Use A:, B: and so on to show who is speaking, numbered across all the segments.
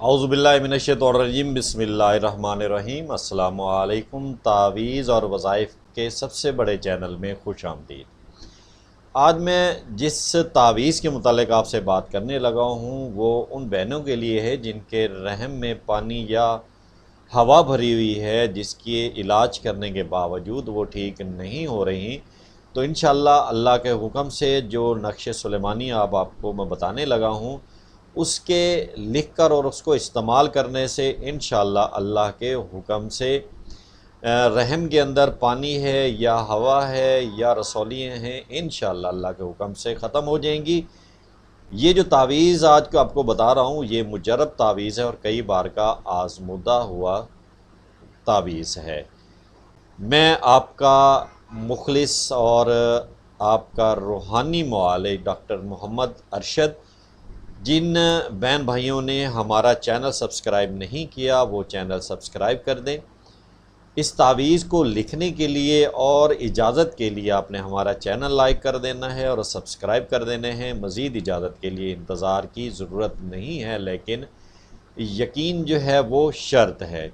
A: اعوذ باللہ من الشیطان الرجیم، بسم اللہ الرحمن الرحیم۔ السلام علیکم۔ تعویذ اور وظائف کے سب سے بڑے چینل میں خوش آمدید۔ آج میں جس تعویذ کے متعلق آپ سے بات کرنے لگا ہوں وہ ان بہنوں کے لیے ہے جن کے رحم میں پانی یا ہوا بھری ہوئی ہے، جس کے علاج کرنے کے باوجود وہ ٹھیک نہیں ہو رہی۔ تو انشاءاللہ اللہ کے حکم سے جو نقش سلیمانی آپ کو میں بتانے لگا ہوں، اس کے لکھ کر اور اس کو استعمال کرنے سے انشاءاللہ اللہ کے حکم سے رحم کے اندر پانی ہے یا ہوا ہے یا رسولیاں ہیں، انشاءاللہ اللہ کے حکم سے ختم ہو جائیں گی۔ یہ جو تعویذ آج کو آپ کو بتا رہا ہوں یہ مجرب تعویذ ہے اور کئی بار کا آزمودہ ہوا تعویذ ہے۔ میں آپ کا مخلص اور آپ کا روحانی معالج ڈاکٹر محمد ارشد، جن بہن بھائیوں نے ہمارا چینل سبسکرائب نہیں کیا وہ چینل سبسکرائب کر دیں۔ اس تعویذ کو لکھنے کے لیے اور اجازت کے لیے آپ نے ہمارا چینل لائک کر دینا ہے اور سبسکرائب کر دینے ہیں۔ مزید اجازت کے لیے انتظار کی ضرورت نہیں ہے، لیکن یقین جو ہے وہ شرط ہے۔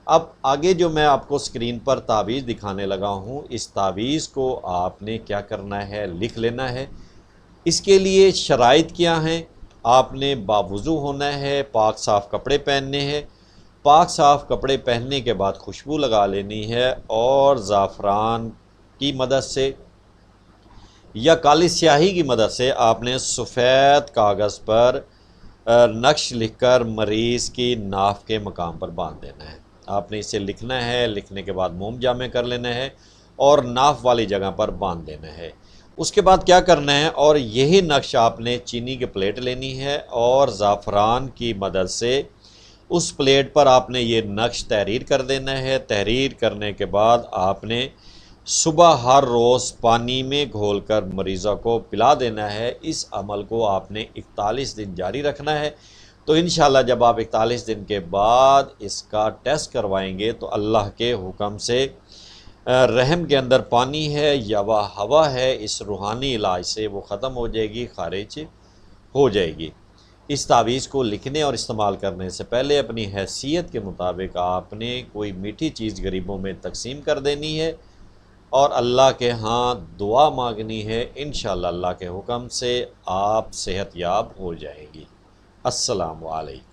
A: اب آگے جو میں آپ کو اسکرین پر تعویذ دکھانے لگا ہوں، اس تعویذ کو آپ نے کیا کرنا ہے، لکھ لینا ہے۔ اس کے لیے شرائط کیا ہیں؟ آپ نے باوضو ہونا ہے، پاک صاف کپڑے پہننے ہیں۔ پاک صاف کپڑے پہننے کے بعد خوشبو لگا لینی ہے اور زعفران کی مدد سے یا کالی سیاہی کی مدد سے آپ نے سفید کاغذ پر نقش لکھ کر مریض کی ناف کے مقام پر باندھ دینا ہے۔ آپ نے اسے لکھنا ہے، لکھنے کے بعد موم جامع کر لینا ہے اور ناف والی جگہ پر باندھ دینا ہے۔ اس کے بعد کیا کرنا ہے، اور یہی نقش آپ نے چینی کی پلیٹ لینی ہے اور زعفران کی مدد سے اس پلیٹ پر آپ نے یہ نقش تحریر کر دینا ہے۔ تحریر کرنے کے بعد آپ نے صبح ہر روز پانی میں گھول کر مریضوں کو پلا دینا ہے۔ اس عمل کو آپ نے 41 دن جاری رکھنا ہے۔ تو انشاءاللہ جب آپ 41 دن کے بعد اس کا ٹیسٹ کروائیں گے تو اللہ کے حکم سے رحم کے اندر پانی ہے یا وہ ہوا ہے، اس روحانی علاج سے وہ ختم ہو جائے گی، خارج ہو جائے گی۔ اس تعویذ کو لکھنے اور استعمال کرنے سے پہلے اپنی حیثیت کے مطابق آپ نے کوئی میٹھی چیز غریبوں میں تقسیم کر دینی ہے اور اللہ کے ہاں دعا مانگنی ہے۔ انشاءاللہ اللہ کے حکم سے آپ صحت یاب ہو جائیں گی۔ السلام علیکم۔